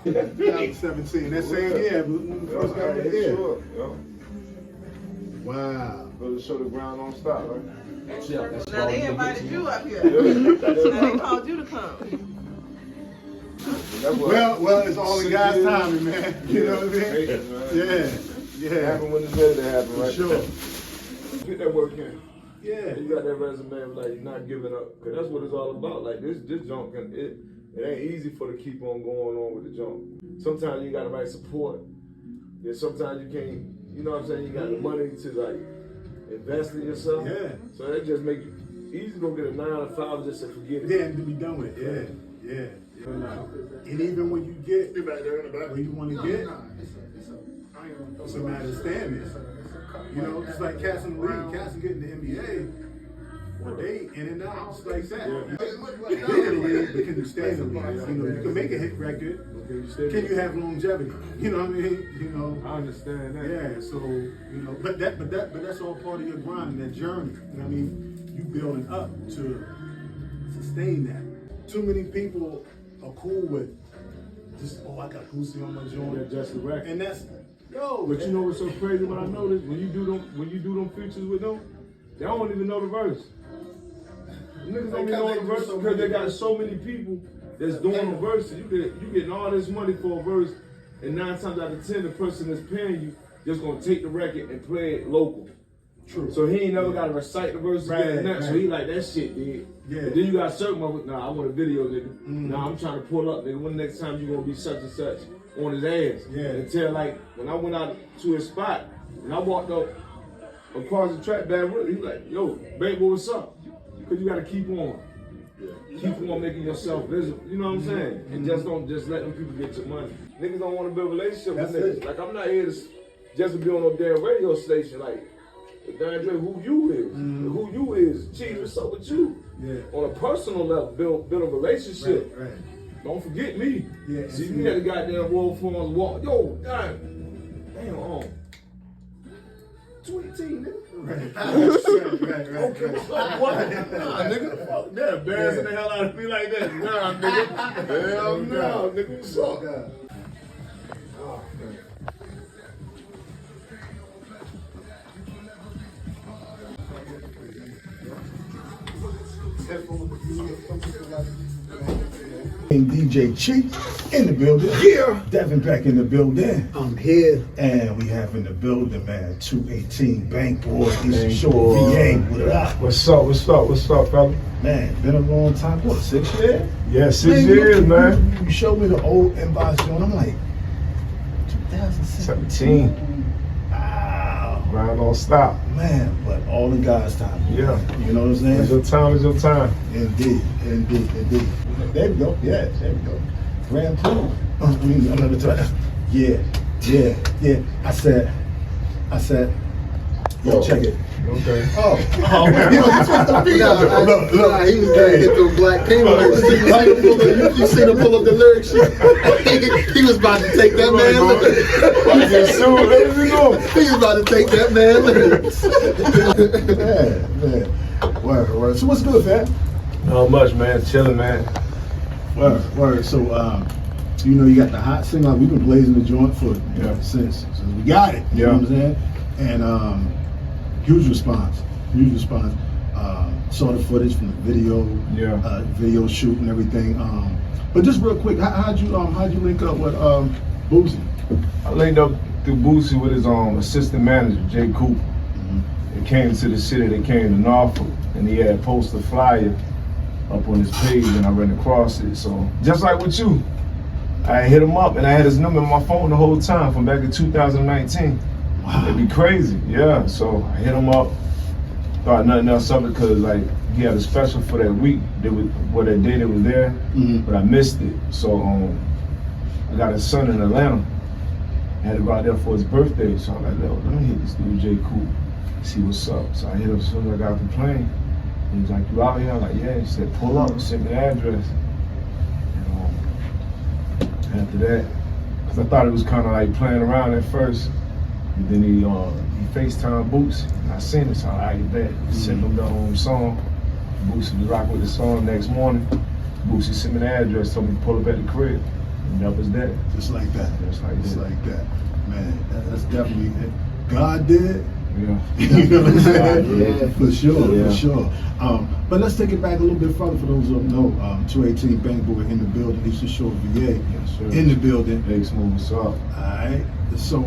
That's 2017. That same year, first got the year. Wow. Go to show the ground don't stop, right? Now they invited you up here. Now they called you to come. Well, it's all in God's timing, man. You know what I mean? Yeah. Happen when it's ready to happen, right? Sure. Get that work in. Yeah. You got that resume, like, you're not giving up. Because that's what it's all about. Like, this junk, it ain't easy for to keep on going on with the junk. Sometimes you got the right support. Then sometimes you can't, you know what I'm saying? You got the money to, like, invest in yourself. Yeah. So that just make you easy to go get a 9 to 5 just to forget it. Yeah, and to be done with it. Yeah. And even when you get where you want to get, it's a matter of standing. You know, it's like cats in the league. Cats getting the NBA. Well, they in and out just like that. They in the league, but can you stay in the league? You know, you can make a hit record. Can you have longevity? You know what I mean? You know. I understand that. Yeah. So you know, but that's all part of your grind, that journey. You know what I mean? You building up to sustain that. Too many people are cool with just, I got Boosie on my joint. Yeah, just the record. And that's But you know what's so crazy? What I noticed when you do them features with them, they don't even know the verse. Niggas don't even know the verse because they got so many people that's doing the verse. You getting all this money for a verse, and 9 times out of 10, the person that's paying you just gonna take the record and play it local. true. So he ain't never got to recite the verses again. Right. So he like, that shit, dude. Yeah. But then you got certain motherfuckers, nah, I want a video, nigga. Nah, I'm trying to pull up, nigga. When the next time you gonna be such and such on his ass? Yeah. Until like, when I went out to his spot, and I walked up across the track, Bad Willie, he like, yo, BankBoy, what's up? Because you got to keep on. Keep on making yourself visible. You know what I'm saying? And just don't just let them people get your money. Niggas don't want to build a relationship with niggas. It. Like, I'm not here to just to be on no damn radio station. Like, Andre, who you is. Who you is. Cheese, what's up with you? Yeah. On a personal level, build a relationship. Right. Don't forget me. Yeah. See, you got the goddamn Roll Farms walk. Yo, damn, 20, nigga. Right. Okay, what? Nah, nigga, fuck that. Embarrassing the hell out of me like that. Nah, nigga. Hell no, nigga, what's up? Oh, man. DJ Cheek in the building. Yeah. Devin back in the building. I'm here. And we have in the building, man, 218 BankBoy, Eastern Shore, VA. What up? What's up, fella? Man, been a long time. What, 6 years? Yeah, 6 years, man. You showed me the old inbox joint. I'm like, 2017. 17. Wow. Grind don't stop. Man, but all in God's time. Yeah. You know what I'm saying? It's your time, it's your time. Indeed. There we go. Yeah, there we go. Grand Prix. Another time. Yeah. I said, yo, check it. Okay. Oh, man. He was supposed to be out. Nah, he was gonna get those black cameras. You seen him pull up the lyric sheet? He was about to take that man. He was about to take that Man. Word. So what's good, fam? Not much, man. Chilling, man. Word. So, you know, you got the hot single. We've been blazing the joint for since we got it. You know what I'm saying? And huge response. Saw the footage from the video shoot and everything. But just real quick, how'd you link up with Boosie? I linked up through Boosie with his assistant manager, Jay Cooper. They came to the city, they came to Norfolk, and he had posted a flyer up on his page, and I ran across it. So just like with you, I hit him up, and I had his number on my phone the whole time from back in 2019. Wow. It'd be crazy, yeah. So I hit him up, thought nothing else of it, because like he had a special for that week, that day they was there, but I missed it. So I got his son in Atlanta. I had to go out there for his birthday, so I'm like, let me hit this dude Jay Cool, see what's up. So I hit him as soon as I got off the plane. He was like, you out here? I'm like, yeah. He said, pull up, send me the address. And after that, Cause I thought it was kind of like playing around at first. But then he FaceTime Boosie. And I seen it, so I get that. Sent him the song. Boosie was rocking with the song next morning. Boosie sent me the address, told me to pull up at the crib. And that was that. Just like that. Just like that. Man, that's definitely it. God did. Yeah. You know what I'm saying? Yeah. For sure, Yeah. for sure. But let's take it back a little bit further for those who don't know. 218 BankBoy in the building, Eastern Shore VA Yes, sir. in the building. Big smooth us up. Alright. So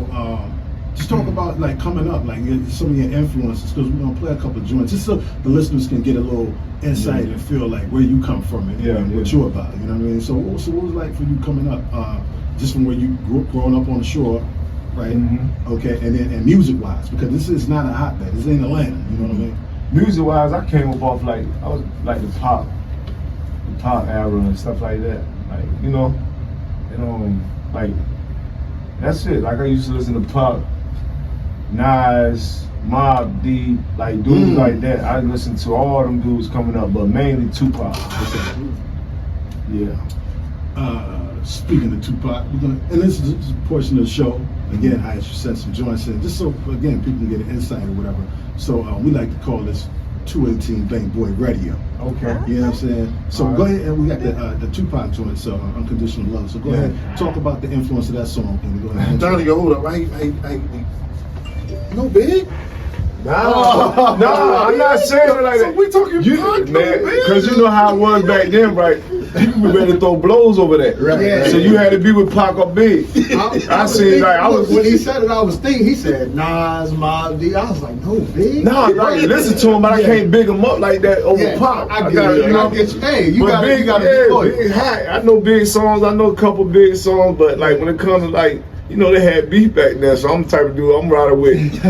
just talk about like coming up, like some of your influences, because we're gonna play a couple of joints, just so the listeners can get a little insight and feel like where you come from and what you're about. You know what I mean? So what was it like for you coming up, just from where you growing up on the shore, right? Mm-hmm. Okay, and then music wise, because this is not a hotbed. This ain't Atlanta. You know what I mean? Music wise, I came up off I was like the pop era and stuff like that. Like, you know, like that's it. Like I used to listen to Pop, Nas, Mobb Deep, like dudes like that. I listened to all them dudes coming up, but mainly Tupac. Yeah. Speaking of Tupac, and this is a portion of the show. Again, I should send some joints in, just so again people can get an insight or whatever. So we like to call this 218 BankBoy Radio. Okay. You know what I'm saying? So All go right. ahead, and we got the Tupac joint, so Unconditional Love. So go ahead, talk about the influence of that song, and go ahead. Johnny, hold up. No big. Nah, I'm not saying it like that. we talking Man, because you know how it was back then, right? People were ready to throw blows over that. Right. Yeah. So you had to be with Pac or Big. I seen like I was when he said it, I was thinking. He said Nas, Mobb Deep. I was like, no big. Nah, like listen to him, but I can't big him up like that over Pac. I get it. You know, I get you. Hey, you but got Big, Big hot. I know big songs. I know a couple big songs, but like when it comes to like. You know they had beef back there, so I'm the type of dude. I'm riding with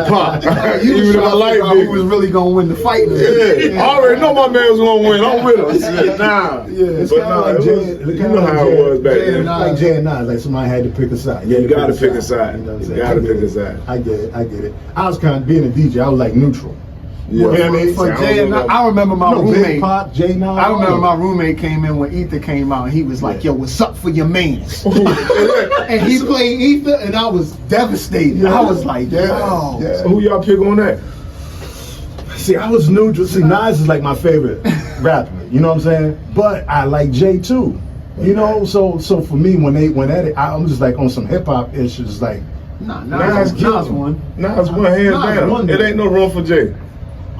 Pop. You Even if I like Big. who was really gonna win the fight? Yeah, I already know my man was gonna win. I'm with him. Nah, It's but kinda nah, like it Jay- was, it's you kinda know like how it Jay- was back Jay then. Like Jay and Nas, like somebody had to pick a side. You gotta pick a side. You know what I'm You saying? gotta I get pick a it. side. I get it. I was kind of being a DJ. I was like neutral. Yeah. You know what I mean? For Jay and I remember my Big roommate. Pop, Jay Nas. I remember my roommate came in when Ether came out and he was like, yo, what's up for your mans? And he played Ether and I was devastated. I was like, yo. So who y'all pick on that? See, I was neutral. See, Nas is like my favorite rapper. You know what I'm saying? But I like Jay too. You know, so for me, when that, I'm just like on some hip hop issues, like. Nas won. Nas won hands Nas down. won. It ain't no room for Jay.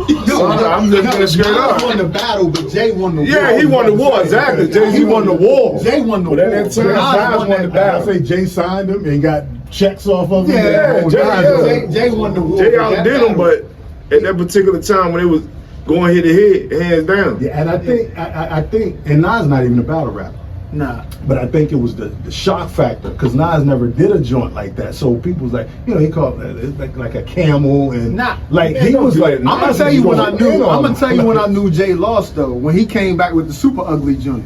I'm just gonna straight Nas up. won the battle, but Jay won the war. Yeah, he won the war. Exactly. Jay-Z won the war. Jay won the war. But at that time, Nas won the I battle. say Jay signed him and got checks off of him. Yeah, Jay won the war. Jay outdid him, but at that particular time when it was going head to head, hands down. Yeah, and I think, and Nas not even a battle rapper. Nah. But I think it was the shock factor, because Nas never did a joint like that. So people was like, you know, he called it like a camel and like he was like. I'm gonna tell you when I knew. I'm gonna tell you when I knew Jay lost though. When he came back with the super ugly joint,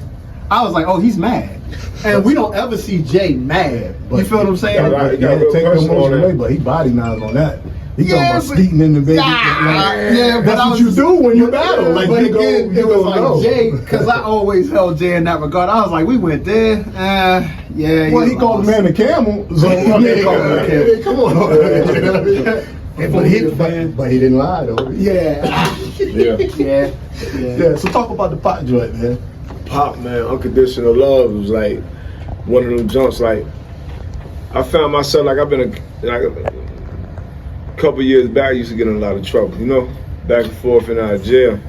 I was like, oh, he's mad. And we don't ever see Jay mad. You feel what I'm saying? He had to take the emotion away, but he body Nas on that. He talking about skeeting in the baby. Yeah, but that's what you do when you battle. Like, but you again, go, it was like go. Jay, because I always held Jay in that regard. I was like, we went there. Yeah. Well, he called the man a camel. So He called him a camel. Come on. But he didn't lie though. Yeah. Yeah. So talk about the pot joint, man. Pop, man, Unconditional Love was like one of them jumps. Like I found myself like I've been a couple years back. I used to get in a lot of trouble, you know, back and forth and out of jail.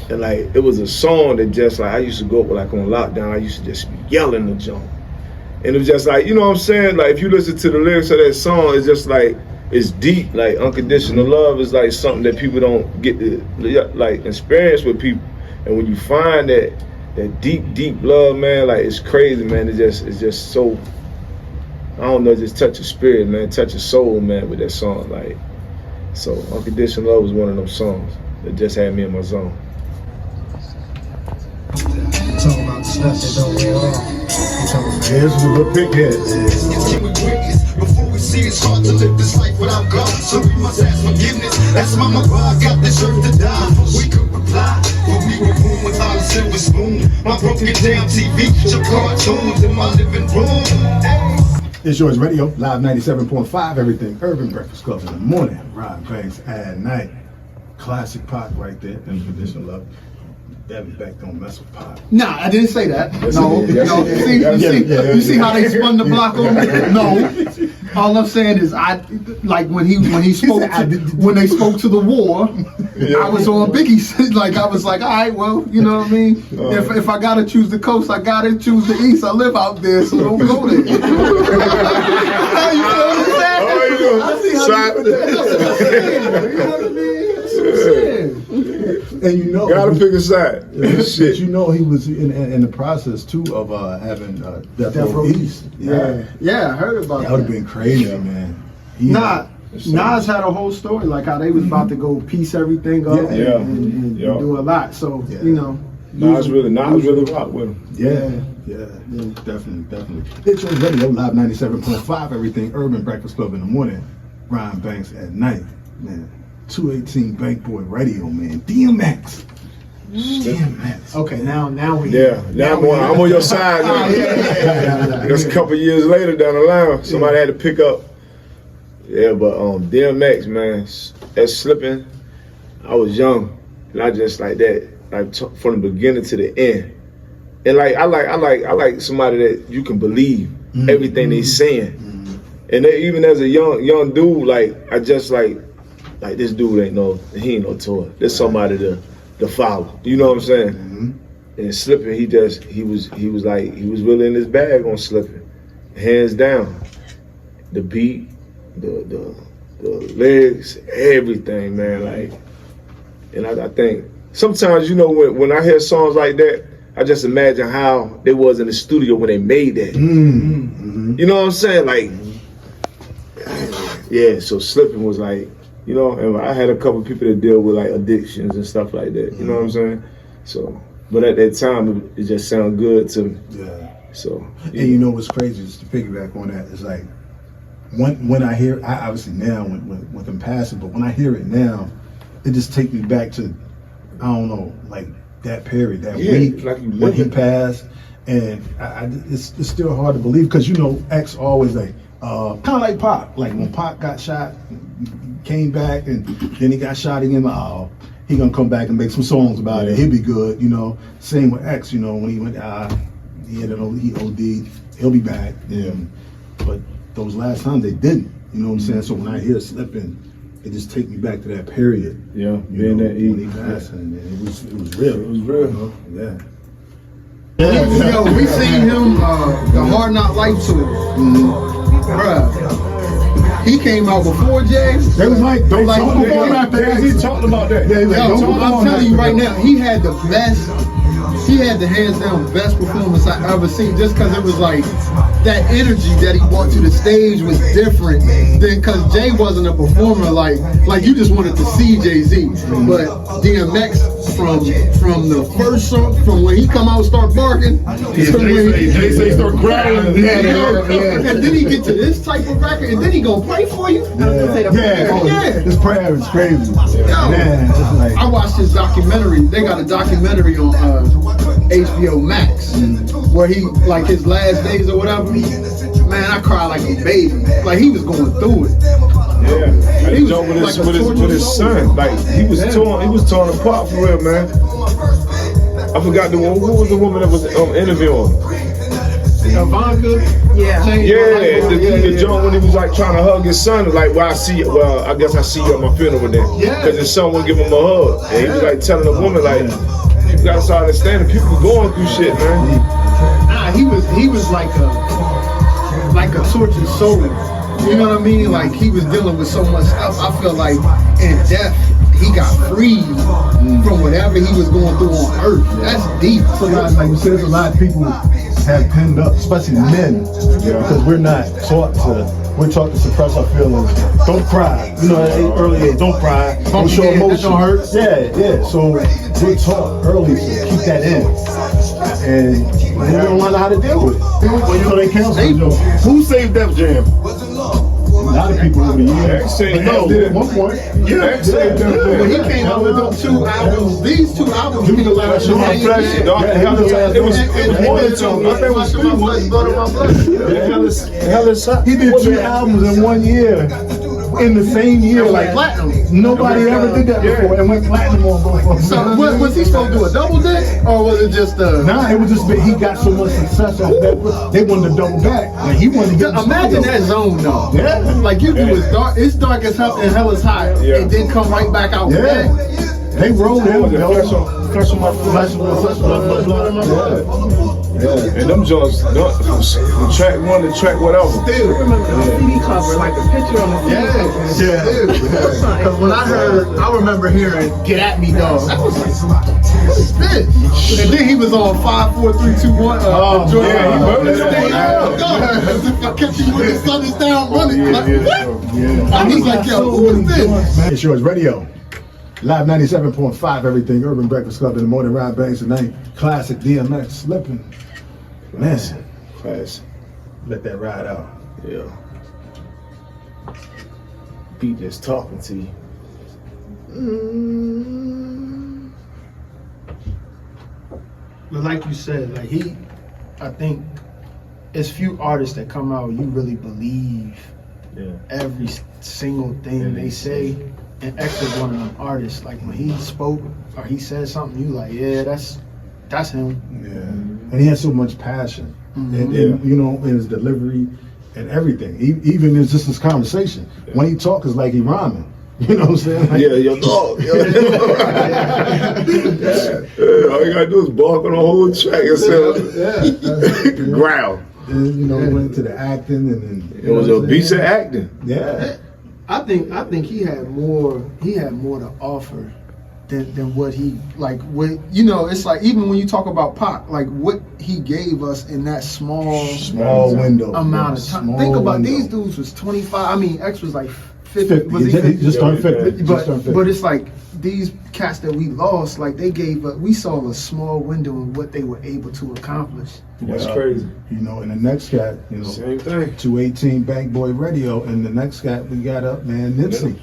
And like it was a song that just like I used to go up like on lockdown. I used to just be yelling the jump, and it was just like, you know what I'm saying. Like if you listen to the lyrics of that song, it's just like it's deep. Like Unconditional Love is like something that people don't get to like experience with people. And when you find that deep love, man, like it's crazy, man. It's just so, I don't know, just touch your spirit, man, touch your soul, man, with that song. Like, so Unconditional Love was one of those songs that just had me in my zone. Talk about stuff that don't wear off. Here's the good pick here. Before we see it's hard to live this life without God, so we must ask forgiveness. That's my mother, I got this earth to die. We could reply, but we were born without a silver spoon. My broken down TV, show cartoons in my living room. Hey. It's Yours Radio, live 97.5, everything urban, Breakfast Club in the morning, Ryan Banks at night. Classic Pac right there, unconditional love. That back don't mess with Pac. Nah, I didn't say that. Yes, No, it is. no. Yes, You see how they spun the block on me? No. All I'm saying is, when he spoke when they spoke to the war, I was on Biggie's. Like I was like, all right, well, you know what I mean. If I gotta choose the coast, I gotta choose the east. I live out there, so don't go there. You know what I'm saying? I see how you know what I mean? That's what I'm saying. And you know, gotta pick a side. Shit. You know, he was in the process too of having Death Row East. Yeah, I heard about that. That would have been crazy, man. Nas had a whole story like how they was about to go piece everything up and do a lot. So you know, Nas really rock with him. Yeah, definitely. It's Yours Radio, live 97.5, everything urban, Breakfast Club in the morning, Ryan Banks at night, man. 218 BankBoy Radio, man. DMX. Okay, now we. Yeah, now I'm on your side now. That's a couple years later down the line, somebody had to pick up. Yeah, but DMX, man, that slipping. I was young, and I just like that, like from the beginning to the end. And like I like somebody that you can believe everything they saying. And they, even as a young dude, like I just like this dude ain't no toy. There's somebody to follow. You know what I'm saying? And slipping, he was really in his bag on slipping, hands down. The beat, the lyrics, everything, man. Like, and I think sometimes, you know, when I hear songs like that, I just imagine how they was in the studio when they made that. You know what I'm saying? Like, yeah. So slipping was like, you know, and I had a couple of people that deal with like addictions and stuff like that. You know what I'm saying? So, but at that time, it just sounded good to me. Yeah. So, and you know what's crazy is to piggyback on that is like when I hear, obviously now with them passing, but when I hear it now, it just takes me back to, I don't know, like that period, that week like when he passed, and it's still hard to believe because you know X always like kind of like Pac, like when Pac got shot. Came back and then he got shot again. He gonna come back and make some songs about it. He'll be good, you know. Same with X, you know, when he went, he OD'd. He'll be back. Yeah. But those last times they didn't. You know what I'm saying? So when I hear slipping, it just take me back to that period. Yeah. Being that when he passed, and it was real. It was real. You know? Yeah. Yo, we seen him the Hard Knock Life tour. Bruh. He came out before Jay. They was like, don't like he talked about that. Yeah, I'm telling you right now, he had the best. He had the hands down best performance I ever seen. Just because it was like that energy that he brought to the stage was different than because Jay wasn't a performer like you just wanted to see Jay-Z. But DMX from the first song, from when he come out and start barking, Jay start growling, and then he get to this type of record, and then he gonna pray for you. His prayer is crazy. I watched his documentary. They got a documentary on HBO Max where he like his last days or whatever. Man, I cried like a baby. Like he was going through it. Yeah, he was with his son. Like he was torn apart for real, man. I forgot who was the woman that was interviewing Ivanka. The joint when he was like trying to hug his son, like, I guess I see you at my funeral then. Because his son wouldn't give him a hug. And he was like telling the woman, like, you gotta start understanding people going through shit, man. Nah, he was like a tortured soul. You know what I mean? Like he was dealing with so much stuff. I feel like in death he got freed from whatever he was going through on earth. That's deep. So like you said, there's a lot of people have pinned up, especially men, because we're taught to suppress our feelings. Don't cry. You know, at an early age, don't cry. Don't show emotion. Don't hurt. Yeah. So we're taught early to keep that in. And we don't know how to deal with it. So they cancel. Who saved Def Jam? lot of people over the years. Say But no, at one point, When he came out with those 2 albums, these 2 albums, Give me the last one. My flesh, dog. It was more than 2. I think it was 3. He did 2 albums in 1 year. In the same year, like platinum. nobody ever did that before, and went platinum on both of them. So was he supposed to do a double disc, or was it just Nah, it was just that he got so much success off that they wanted to double back. Like he wanted to get Imagine that zone though. Yeah. Like you do it's dark as hell and hell is hot, and then come right back out. with that. Yeah. They rolled him. Flesh on my flesh. Yeah. And them joints, from track 1 to track whatever. I remember the CD cover, like the picture on the CD cover. Because when I remember hearing "Get at Me, Dog." I was like, what is this? And then he was on 5, 4, 3, 2, 1. Jordan. yeah, he murdered If I catch you when the sun is down running, like what? I was like, yo, who is this? Man, it's yours radio. Live 97.5, everything. Urban Breakfast Club in the morning. Ride Banks tonight. Classic DMX slipping. Man, Class. let that ride out. Yeah. Beat just talking to you. But like you said, like I think it's few artists that come out, you really believe every single thing they say. And X is one of them artists. Like when he spoke or he said something, you like, yeah, that's him. Yeah, and he has so much passion, and you know, in his delivery and everything. Even in just his conversation, when he talks, it's like he rhyming. You know what I'm saying? Like, Your dog. All you gotta do is bark on the whole track and growl. And, you know, he went into the acting, and then It was a piece of acting. Yeah. I think he had more to offer than what he it's like even when you talk about Pac, like what he gave us in that small window amount of time. Think about these dudes was 25. I mean, X was like 50. Was he 50? He just turned 50. But it's like these cats that we lost, like we saw a small window in what they were able to accomplish. That's crazy. You know, and the next cat, you know, Same thing. 218 BankBoy Radio, and the next cat we got up, man, Nipsey.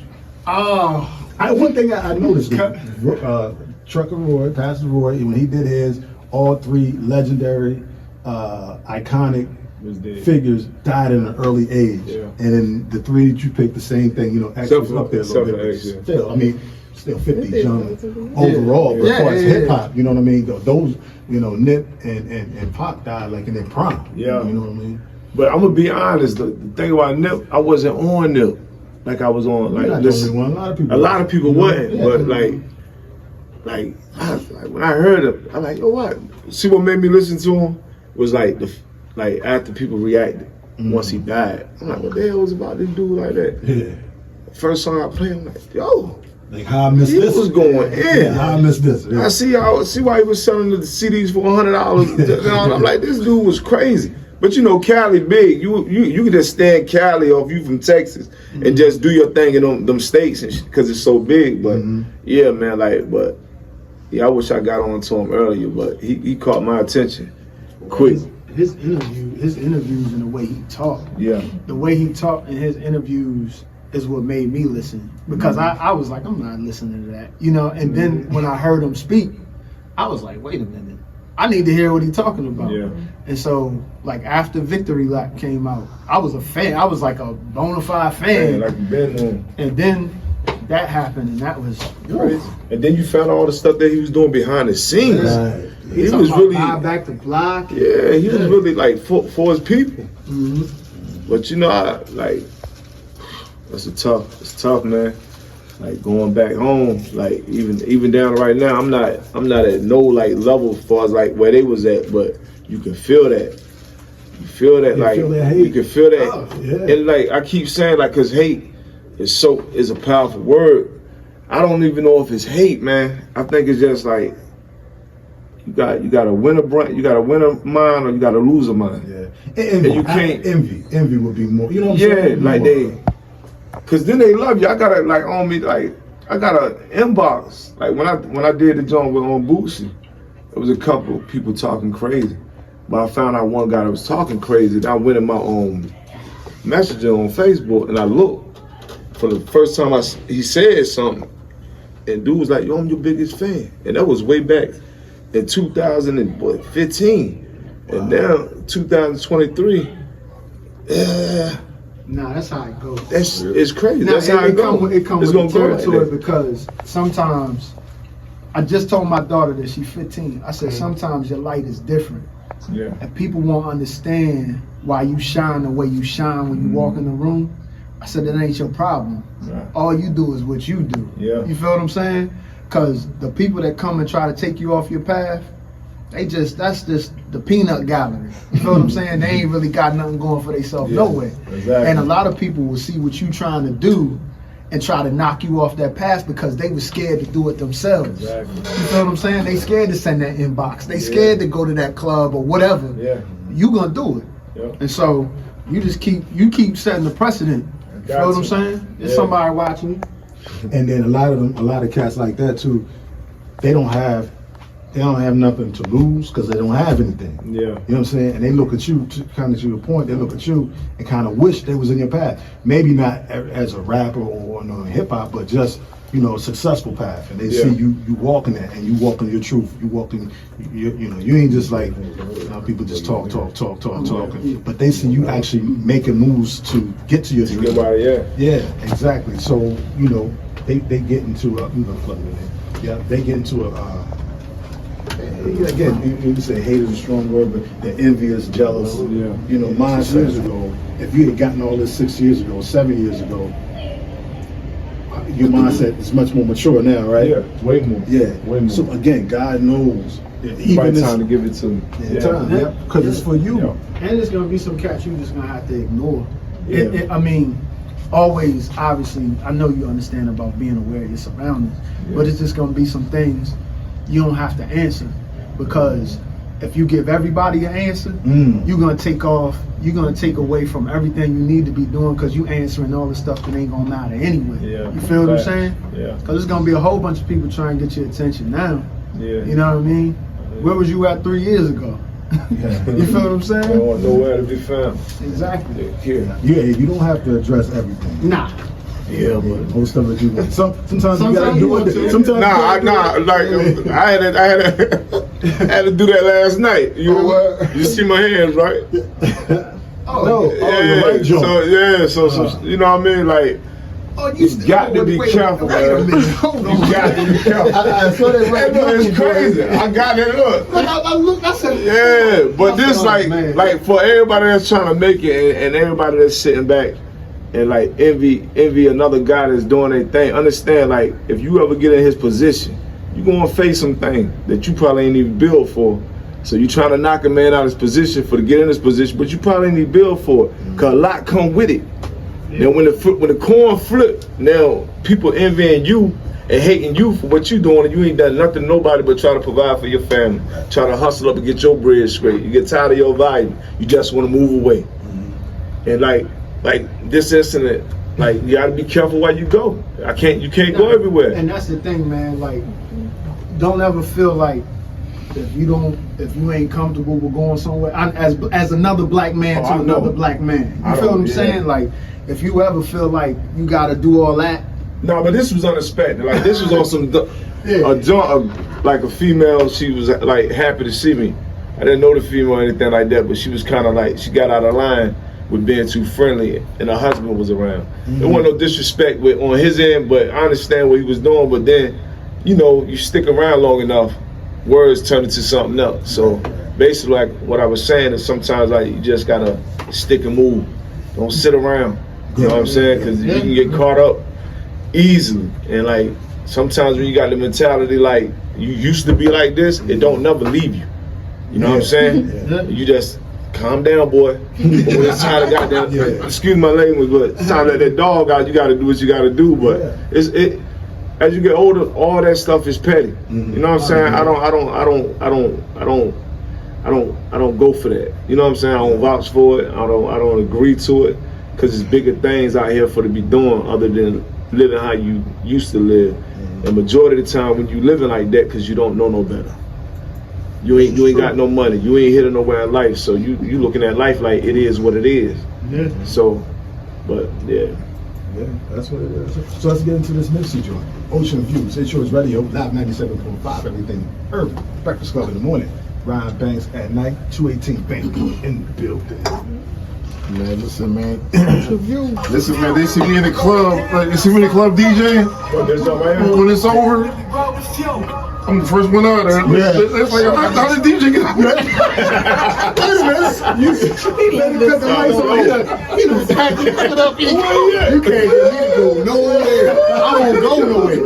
Oh, One thing I noticed, Trucker Roy, Pastor Roy, when he did his, all 3 legendary, iconic figures died in an early age. Yeah. And then the 3 that you picked, the same thing, you know, X was up there a little bit. Still, I mean, still 50 young overall, but as far as hip hop, you know what I mean? Those, you know, Nip and Pac died like in their prime. Yeah. You know what I mean? But I'm gonna be honest, the thing about Nip, I wasn't on Nip like I was on like this. A lot of people wasn't, but like when I heard him, I'm like, yo, what? See, what made me listen to him was like after people reacted once he died. I'm like, what the hell was about this dude like that? Yeah. First song I played, I'm like, yo. Like how I missed He this. was going in. Yeah, how I missed this. Yeah. I see why he was selling the CDs for $100. I'm like, this dude was crazy. But you know, Cali big. You can just stand Cali off you from Texas and just do your thing in them states because it's so big. But yeah, man, I wish I got on to him earlier, but he caught my attention quick. His interviews and the way he talked. Yeah. The way he talked in his interviews is what made me listen. Because I was like, I'm not listening to that. You know, and then when I heard him speak, I was like, wait a minute. I need to hear what he's talking about. Yeah. And so, like, after Victory Lap came out, I was a fan. I was like a bona fide fan. Man, like you been on. And then that happened, and that was crazy. And then you found all the stuff that he was doing behind the scenes. Right. He was really back to block. Yeah, he was really like for his people. But you know, it's tough, man. Like going back home, like even down right now, I'm not at no like level as far as like where they was at, but you can feel that. You feel that, you like feel that hate. you can feel that. Oh, yeah. And like I keep saying, like, cause hate is a powerful word. I don't even know if it's hate, man. I think it's just like you got to win a mind or you got to lose a mind. Yeah. And you can't envy would be more. You know what I'm saying? Yeah, like cause then they love you. I got like on me, like I got an inbox. Like when I did the joint with on Boosie, it was a couple of people talking crazy. But I found out one guy that was talking crazy. And I went in my messaging on Facebook, and I looked for the first time. He said something, and dude was like, "Yo, I'm your biggest fan," and that was way back in 2015, and now 2023. Nah, that's how it goes. It's crazy. Now, that's how it goes. It comes It's with the gonna go like territory that. because sometimes, I just told my daughter that she's 15. I said, sometimes your light is different. Yeah. And people won't understand why you shine the way you shine when you walk in the room. I said, that ain't your problem. Right. All you do is what you do. Yeah. You feel what I'm saying? Because the people that come and try to take you off your path, that's just the peanut gallery. You feel what I'm saying? They ain't really got nothing going for themselves nowhere. Exactly. And a lot of people will see what you trying to do and try to knock you off that path because they were scared to do it themselves. Exactly. You feel what I'm saying? They scared to send that inbox. They scared to go to that club or whatever. Yeah. You gonna do it. Yeah. And so you just keep setting the precedent. You feel what I'm saying? There's somebody watching you. And then a lot of cats like that too, they don't have nothing to lose because they don't have anything. Yeah. You know what I'm saying? And they look at you, kind of to your point, they look at you and kind of wish they was in your path. Maybe not as a rapper or in hip hop, but just, a successful path. And they see you walking that and you walking your truth. You walking, you ain't just like, people just talk. But they see you actually making moves to get to your dream. Yeah, exactly. So, they get into they get into again, you say hate is a strong word, but they're envious, jealous. Mindset. Years ago, if you had gotten all this 6 years ago, 7 years ago, your mindset is much more mature now, right? Yeah, way more. Yeah, way more. So again, God knows. Even time to give it to me. Time, because it's for you. Yeah. And there's gonna be some cats you just gonna have to ignore. Yeah. I mean, always, obviously, I know you understand about being aware of your surroundings, but it's just gonna be some things you don't have to answer, because if you give everybody an answer, you're gonna take away from everything you need to be doing, because you answering all the stuff that ain't gonna matter anyway. Yeah. You feel what I'm saying? Yeah. Because there's gonna be a whole bunch of people trying to get your attention now. Yeah. You know what I mean? Where was you at 3 years ago? You feel what I'm saying? I don't want nowhere to be found. Exactly. Yeah. Yeah, you don't have to address everything. Nah. Yeah, but most of it you want. Sometimes you gotta you do want it. to. Sometimes I had to do that last night. You see my hands, right? You're right, Joe. So you know what I mean? Like, you got to be careful. Wait a minute. Hold on. You got to be careful. I saw that right. It's crazy. I got it up. I looked. I said, Yeah, but this man. like for everybody that's trying to make it and everybody that's sitting back and like envy another guy that's doing their thing. Understand, like, if you ever get in his position, you gonna face some things that you probably ain't even built for. So you trying to knock a man out of his position to get in his position, but you probably ain't even built for it, cause a lot come with it. Now when the coin flip, now people envying you and hating you for what you doing, and you ain't done nothing to nobody but try to provide for your family, try to hustle up and get your bread straight. You get tired of your value, you just want to move away. And like this incident, like, you gotta be careful where you go. You can't go everywhere. And that's the thing, man. Like, don't ever feel like if you ain't comfortable with going somewhere. As another black man to another black man, you feel what I'm saying? Like, if you ever feel like you gotta do all that. No, but this was unexpected. Like, this was on some like a female. She was like happy to see me. I didn't know the female or anything like that, but she was kind of like, she got out of line with being too friendly, and her husband was around. There wasn't no disrespect on his end, but I understand what he was doing. But then, you stick around long enough, words turn into something else. So basically, like what I was saying is sometimes like you just gotta stick and move. Don't sit around. You know what I'm saying? Because you can get caught up easily. And like sometimes when you got the mentality like you used to be like this, it don't never leave you. You know what I'm saying? You just calm down, boy. It's time to goddamn, excuse my language, but it's time to let that dog out. You got to do what you got to do. But as you get older, all that stuff is petty. You know what I'm saying? I don't go for that. You know what I'm saying? I don't vouch for it. I don't agree to it, because there's bigger things out here for to be doing other than living how you used to live. And majority of the time when you living like that, because you don't know no better. You ain't got no money. You ain't hitting nowhere in life. So you looking at life like it is what it is. So But yeah. Yeah, that's what it is. So let's get into this Nipsey joint. Ocean Views, It Yours Radio, Live 97.5, everything urban. Breakfast Club in the morning. Ryan Banks at night, 218 BankBoy in the building. Man, listen, man. Listen, man, they see me in the club. Like, they see me in the club DJing. When it's over, I'm the first one out there. Yeah. It's like, how did DJ get out there? Wait a minute. You let him cut the lights on. He done packed it up. You can't get me to go nowhere. I don't go nowhere.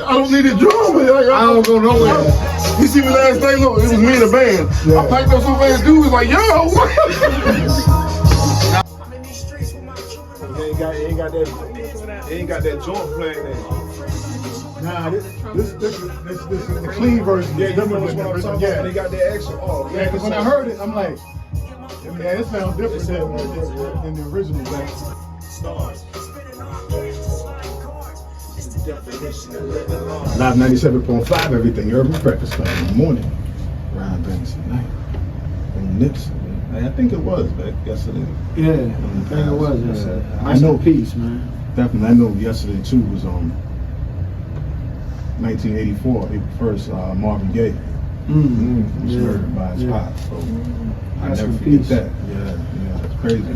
I don't need a drum. Like, I don't go nowhere. You see me last night? Look, it was me and the band. Yeah. I packed up so fast, dude was like, yo. He ain't got that joint playing there. Nah, this is the clean version. Yeah, you know what I'm talking about? Yeah, They got that extra. Oh, yeah. Because when I heard it, I'm like, yeah, it sounds different than the original. Like, Live 97.5, everything urban. Breakfast Club in the morning. Ryan Banks at night. And Nipsey. I think it was back yesterday. Yeah, I think it was. Yeah. I know. Peace, man. Definitely. I know yesterday too was 1984, April 1st, Marvin Gaye was murdered by his pop. So I Rest never in forget peace. that. Yeah, it's crazy,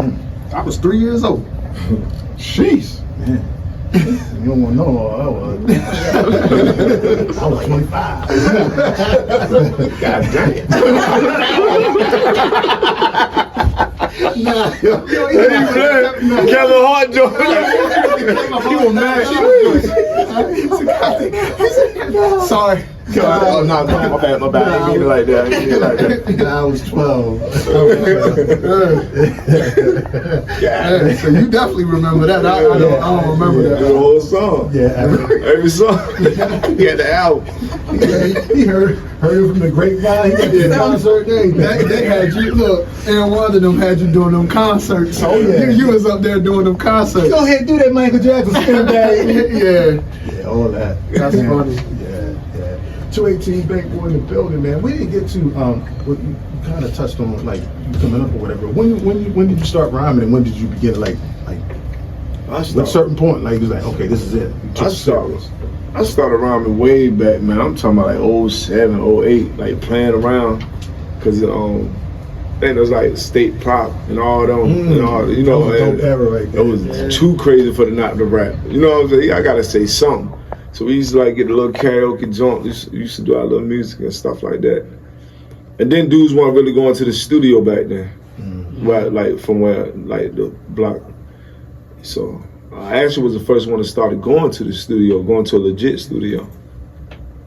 man. I was 3 years old. Sheesh, man. You don't want to know how I was. I was 25. God damn. Nah, yo, Kevin Hart joint. he was mad. Sorry. Oh, no, my bad. I didn't mean it like that. I was 12. So you definitely remember that. I don't remember The that. whole song. Yeah, Every song. He had the album. he heard it from the grapevine. He got the concert day. They had you, look, and one of them had you doing them concerts. Oh, yeah. You was up there doing them concerts. Go ahead, do that Michael Jackson spin back. Yeah. Yeah, all that. That's funny. Yeah. 218 BankBoy in the building, man. We didn't get to what you kind of touched on, like you coming up or whatever. When did you start rhyming, and when did you begin to like at a certain point, like you was like, okay, this is it. I started rhyming way back, man. I'm talking about like 07, 08, like playing around, cause and it was like state prop and all them, and all, you know, dope era right there. it was too crazy for the not to rap. You know what I'm saying? I gotta say something. So we used to like get a little karaoke joint. We used to do our little music and stuff like that. And then dudes weren't really going to the studio back then, right? Like from where, like the block. So I actually was the first one to start going to the studio, going to a legit studio.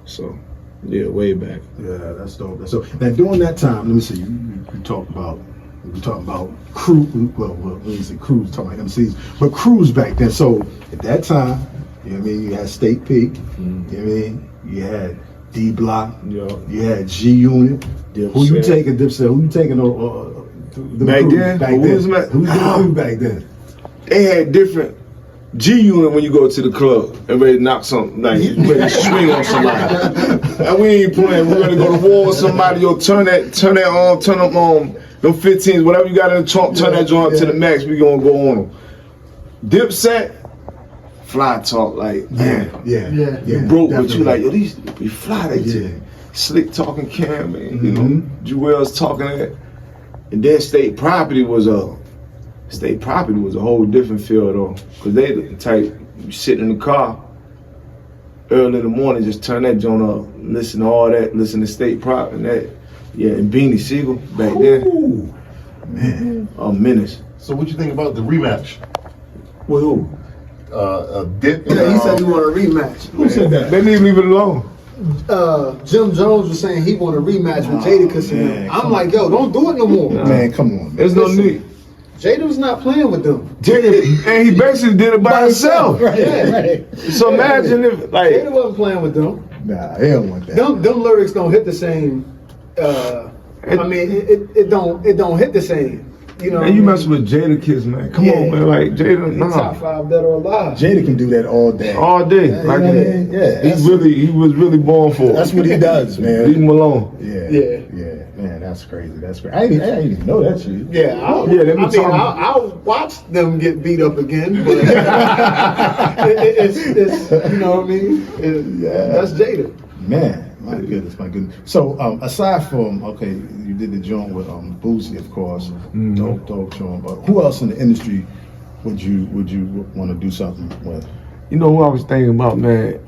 So yeah, way back. Yeah, that's dope. So now during that time, let me see. We talked about crew. Well, when you say crews, talking about MCs, but crews back then. So at that time, you know what I mean, you had State Peak. You know what I mean, you had D Block. You had G Unit. Who you taking, Dipset? Who you taking? Back then, Who's the crew back then? They had different G Unit when you go to the club and ready to knock something, like you ready to swing on somebody. And we ain't playing. We're gonna go to war with somebody. You'll turn them on, them 15s, whatever you got in the trunk, turn that joint up to the max. We gonna go on them. Dipset, fly talk, like you broke, but you like, yo, these be fly, they just slick talking Cam, and you know, Jewel's talking that. And then State Property was a whole different feel though, cause they the type you sit in the car early in the morning, just turn that joint up, listen to all that, listen to State Property and that, and Beanie Siegel back then, man, a menace. So what you think about the rematch? With who? Dip. Yeah, he said he wanted a rematch. Who said that? They need to leave it alone. Jim Jones was saying he wanted a rematch with Jadakiss and them. I'm like, yo, don't do it no more. Man, come on, man. There's no need. Jada was not playing with them. And he basically did it by himself. Right. So imagine if, like, Jada wasn't playing with them. Nah, he don't want that. Them lyrics don't hit the same. I mean, it don't hit the same. You know, and you mess with Jadakiss, man. Come on, man. Like Jada, top 5 dead or alive. Jada can do that all day. all day. Like he was really born for it. That's what he does, man. Leave him alone. Yeah, man, That's crazy. That's crazy. I didn't even know that shit. Yeah, I'll watch them get beat up again, but it's you know what I mean? That's Jada. Man, my goodness. So aside from you did the joint with Boosie, of course, dope joint. But who else in the industry would you want to do something with? You know who I was thinking about, man?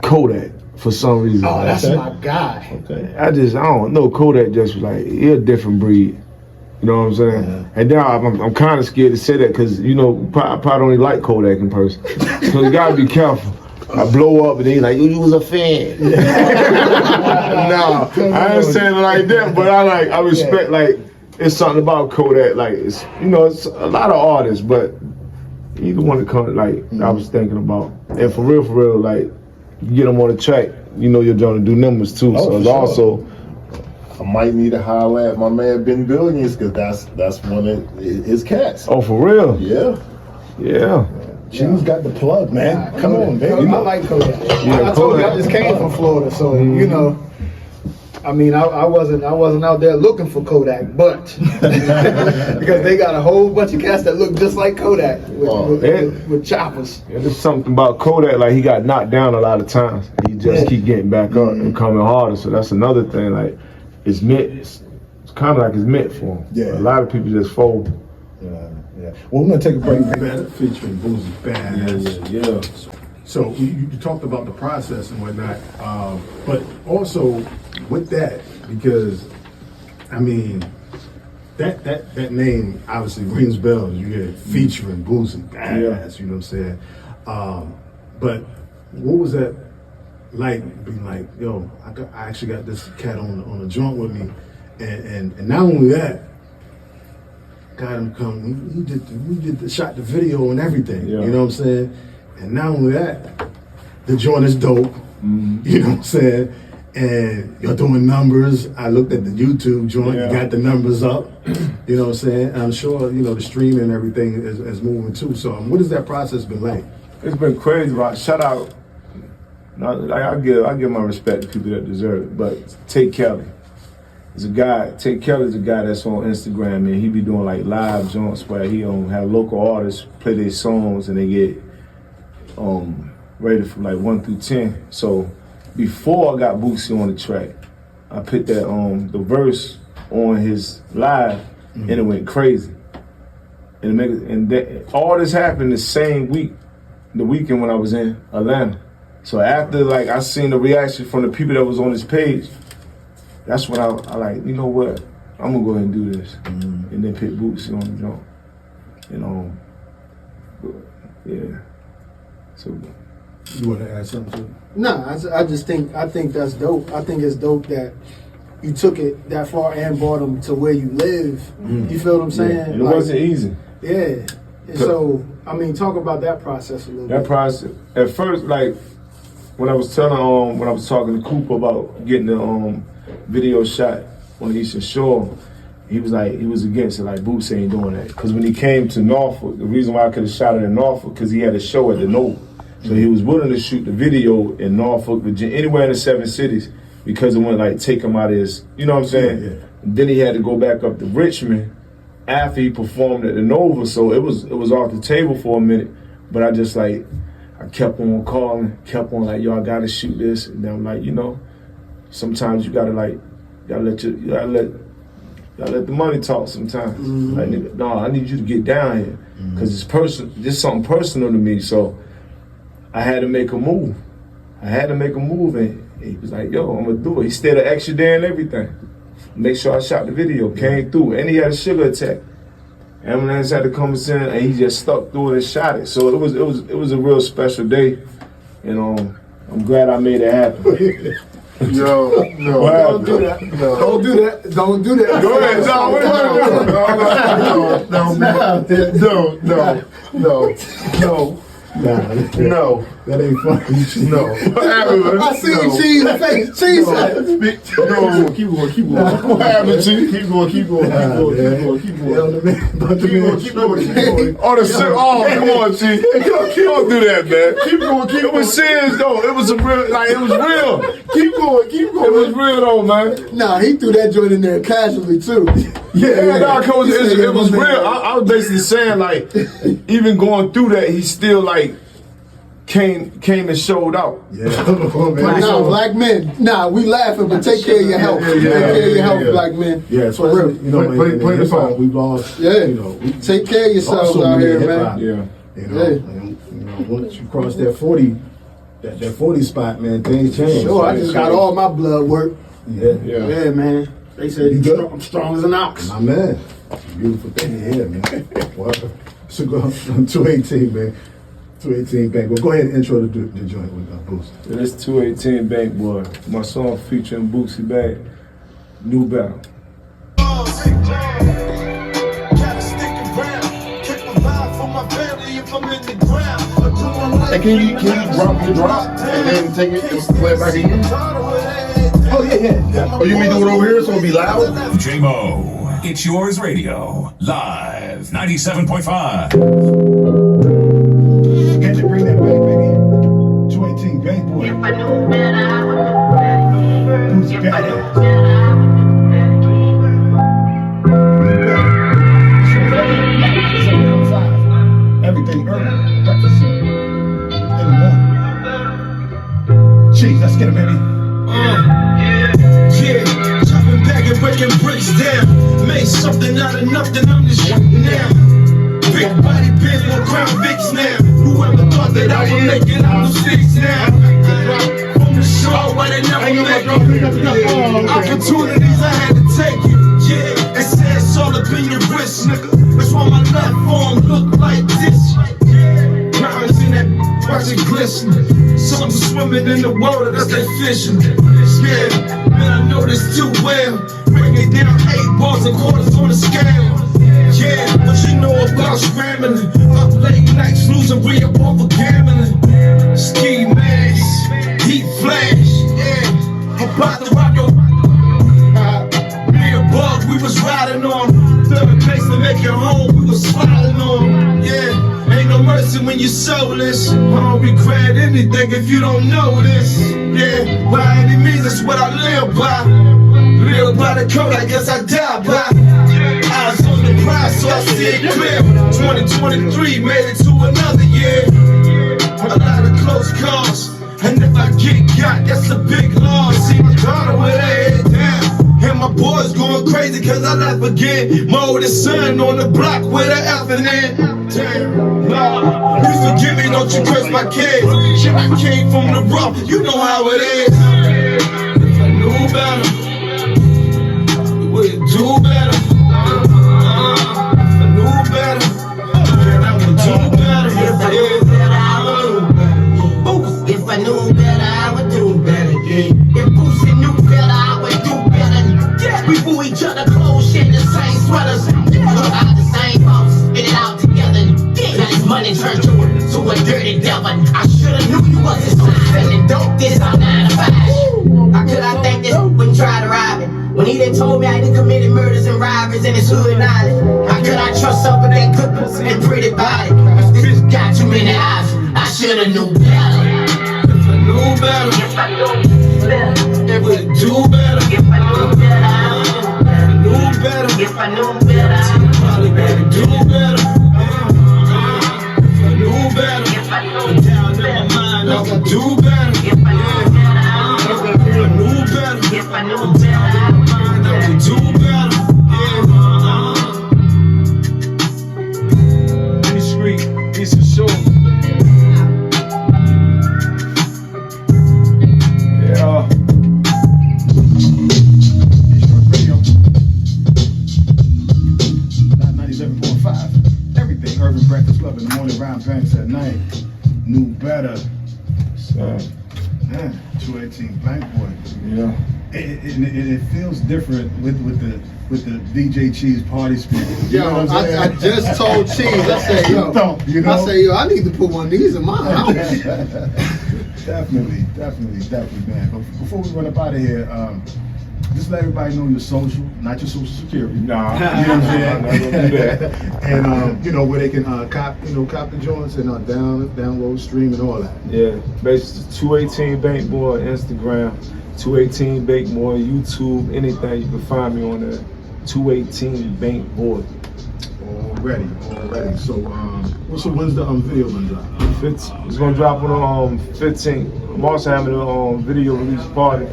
Kodak for some reason. Oh, that's my guy. Okay. I don't know. Kodak just was like, he a different breed. You know what I'm saying? Yeah. And now I'm kind of scared to say that because, I probably don't even like Kodak in person. So you gotta be careful. I blow up and they like, you was a fan. Nah, I ain't saying it like that, but I respect, it's something about Kodak, it's a lot of artists, but either one that comes, I was thinking about. And for real, you get them on the track, you're trying to do numbers too. Oh, so it's sure. also, I might need to holler at my man Ben Billions because that's one of his cats. oh, for real? Yeah. Choose got the plug, man. Come on, baby. I like Kodak. I told you I just came from Florida, so I mean, I wasn't out there looking for Kodak, but because they got a whole bunch of cats that look just like Kodak with choppers. Yeah, there's something about Kodak, he got knocked down a lot of times. He just keep getting back up and coming harder. So that's another thing. It's meant. It's kind of like it's meant for him. Yeah. A lot of people just fold. Yeah. Well, we're gonna take a break. Featuring Boosie Badass. Yeah. So you talked about the process and whatnot, but also with that, because I mean, that name obviously rings bells. You hear featuring Boosie Badass, you know what I'm saying? But what was that like? Being like, yo, I actually got this cat on a joint with me, and not only that, got him come. We shot the video and everything. Yeah. You know what I'm saying? And not only that, the joint is dope. You know what I'm saying? And you're doing numbers. I looked at the YouTube joint. You got the numbers up. You know what I'm saying? And I'm sure the streaming and everything is moving too. So what has that process been like? It's been crazy, right? Shout out. I give my respect to people that deserve it. But Tate Kelly is a guy. Tate Kelly's a guy that's on Instagram, and he be doing live joints where he have local artists play their songs and they get rated from 1 through 10. So before I got Boosie on the track, I put that the verse on his live, and it went crazy. And all this happened the same week, the weekend when I was in Atlanta. So after I seen the reaction from the people that was on his page, that's when I you know what, I'm gonna go ahead and do this, and then put Boosie on the joint. Yeah. So. You want to add something to it? No, I think that's dope. I think it's dope that you took it that far and brought them to where you live. You feel what I'm saying? Yeah. And it wasn't easy. Yeah. And so, I mean, talk about that process a little bit. That process, at first, when I was talking to Cooper about getting the video shot on the Eastern Shore, he was against it, Boosie ain't doing that. Because when he came to Norfolk, the reason why I could have shot it in Norfolk, because he had a show at the Nova. So he was willing to shoot the video in Norfolk, Virginia, anywhere in the 7 cities, because it wouldn't take him out of his, you know what I'm saying? Yeah. Then he had to go back up to Richmond after he performed at the Nova, so it was off the table for a minute. But I just I kept on calling, kept on yo, I gotta shoot this, and then I'm sometimes you gotta let the money talk sometimes. No, I need you to get down here, because it's personal. This something personal to me, so I had to make a move. And he was yo, I'm gonna do it. He stayed an extra day and everything. Make sure I shot the video, came through, and he had a sugar attack. Ambulance had to come in, and he just stuck through it and shot it. So it was a real special day, and I'm glad I made it happen. Yo, no, Don't do that. No. Don't do that. Don't do that. Go ahead, Nah, No. that ain't funny. No. What happened, man? I see No. Cheese face. Cheese. No. Keep going. What happened, Chief? Keep going. Keep going. Oh, the shit. Oh, come on, Chief. Don't do that, man. Keep going. It was serious, though. It was a real, like, it was real. Keep going. It was real, though, man. Nah, he threw that joint in there casually too. Yeah, nah, cause it was real. I was basically saying, like, even going through that, he still, like, came and showed out. Yeah. Man. Nah, black men. Nah, we laughing, but take care of your health. Take care of your health, black men. Yeah, for real. You know, play the song. We've lost. Yeah. You know, Take care of yourselves also out here, hip-hop, man. Yeah. You know, and, you know, once you cross that 40, that 40 spot, man, things change. Sure, I just got all my blood work. Yeah, Man. They said You good? I'm strong as an ox. My man. Beautiful thing to hear, man. Well, so go on 218, man. 218 Bank. Well, go ahead and intro the joint with Boosie. This 218 BankBoy. My song featuring Boosie Bag. New Battle. Hey, can you drop your drop and then take it and play it back again? Oh, yeah. Or you may do it over here so it'll be loud? J-Mo, It's Yours Radio, live, 97.5. Had to bring that back, baby. 218 BankBoy. If I knew better, I would do better. Boosie If I Bag. knew better, I would do better. Everything urban. Breakfast in the morning. Cheese, let's get it, baby. Yeah, chopping back and breaking bricks down. Made something out of nothing, I'm just now. Big body pins, more crown Vicks now. Whoever thought that I would make it out of six now? From the show, why they never make it. Opportunities, I had to take it. Yeah, it says all up in your wrist, nigga. That's why my left arm look like this. Diamonds in that, watch it glisten. Something swimming in the water, that's they fishing. Yeah, man, I know this too well. Break it down 8 bars and quarters on the scale. Yeah, what you know about scrambling? Up late nights, losing re-up off of gambling. Ski mask, heat flash. Yeah, I'm about to rock your. Me and Bug, we was riding on. Third place to make it home, we was sliding on. Yeah, ain't no mercy when you soulless. I don't regret anything if you don't know this. Yeah, by any means, that's what I live by. Live by the code, I guess I die by. Eyes on the prize, so I see it clear. 2023 made it to another year. A lot of close calls, and if I get got, that's a big loss. See my daughter with her head down. And my boys going crazy cause I left again. My oldest son on the block with an F in it. Damn, nah, you forgive me, don't you curse my kids. Shit, I came from the rough, you know how it is. If I knew better, we would do better. If I knew better, then I would do better. If I knew better, I would do better. If I knew better, I would do better. If Boosie knew better, I would do better. We wore each other clothes, share the same sweaters. Out the same house, spit it out together. Now this money turned to a dirty devil. I should've knew you was a sign. And dope this on 9 to 5. How could I think this when try to rob it? When he done told me I done committed murders and robberies in his hood knowledge. How could I trust her with that good pussy and pretty body? This bitch got too many eyes. I should've knew better. If I knew better, If I knew better, it would do better. if I knew better, I would do better. Knew better, If I knew better, I would probably better do better. If I knew better, If I knew but down in my mind, I would do better. If I knew better, I would do If I better. knew better, If I knew better, I would do I better. would do better. Discreet, piece of show. Yeah. Radio. 97.5. Everything Urban Breakfast Club in the morning, round banks at night. Knew better. So, Man, 218 BankBoy. yeah. It feels different with with the DJ Cheese party speaker. You know Yo, what I'm saying? I just told Cheese, I said, yo, You know? I say, yo, I need to put one of these in my house. Definitely, man. But before we run up out of here, just let everybody know your social, not your social security. Nah, You know what I'm saying? I'm not gonna do that. And you know where they can cop the joints and download, stream, and all that. Yeah, basically 218 BankBoy Instagram, 218 BankBoy YouTube, anything you can find me on there. 218 BankBoy. Already. So when's the video gonna drop? It's gonna drop on the 15th. I'm also having a video release party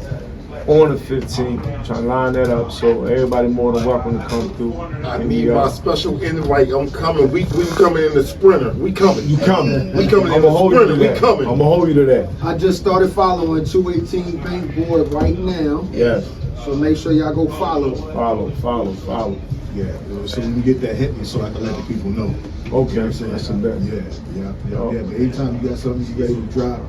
on the 15th. Trying to line that up so everybody more than welcome to come through. I need my special invite. I'm coming. We coming in the Sprinter. We coming. You coming? We coming in I'm the gonna hold you to Sprinter. We that. coming. I'm gonna hold you to that. I just started following 218 BankBoy right now. Yes. So make sure y'all go follow. Follow. Yeah, so when you get that hit me so I can let the people know. Okay, I'm saying? that's a bet. Yeah. But anytime you got something you ready to drop,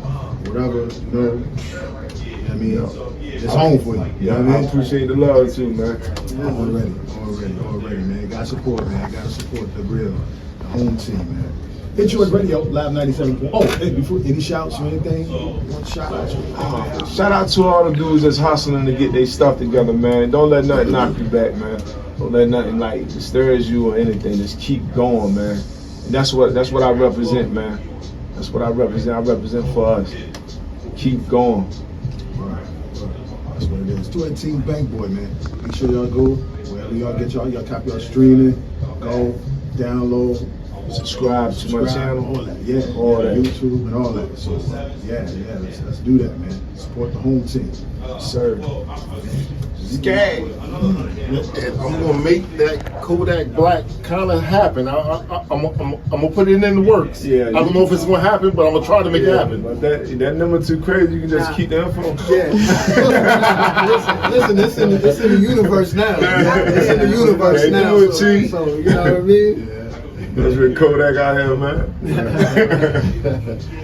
whatever, you know what I mean, it's home for you. You know what I I mean? appreciate the love too, man. Already, man. Gotta support the real, the home team, man. Hit you at Radio Live 97. Oh, hey, before any shouts or anything, one shout out to you. Shout out to all the dudes that's hustling to get their stuff together, man. Don't let nothing knock you back, man. Don't let nothing like discourage you or anything. Just keep going, man. And that's what I represent, man. That's what I represent. I represent for us. Keep going. That's what it is. 218 BankBoy, man. Make sure y'all go wherever y'all get y'all copy y'all streaming. Go download. Subscribe to my channel. All that, all that. YouTube and all that. So, let's do that, man. Support the home team. Sir. Skag. And I'm gonna make that Kodak Black kind of happen. I'm gonna put it in the works. Yeah. I don't know if it's gonna happen, but I'm gonna try to make it happen. But that number too crazy. You can just keep the info. Yeah. Listen, it's in the universe now. It's in the universe They now. do it, Chief. So you know what I mean? That's with Kodak out here, man.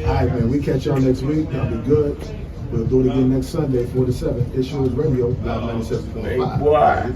All right, man. We catch y'all next week. Y'all be good. We'll do it again next Sunday, 4 to 7. It's yours radio, Live 97.5. Boy.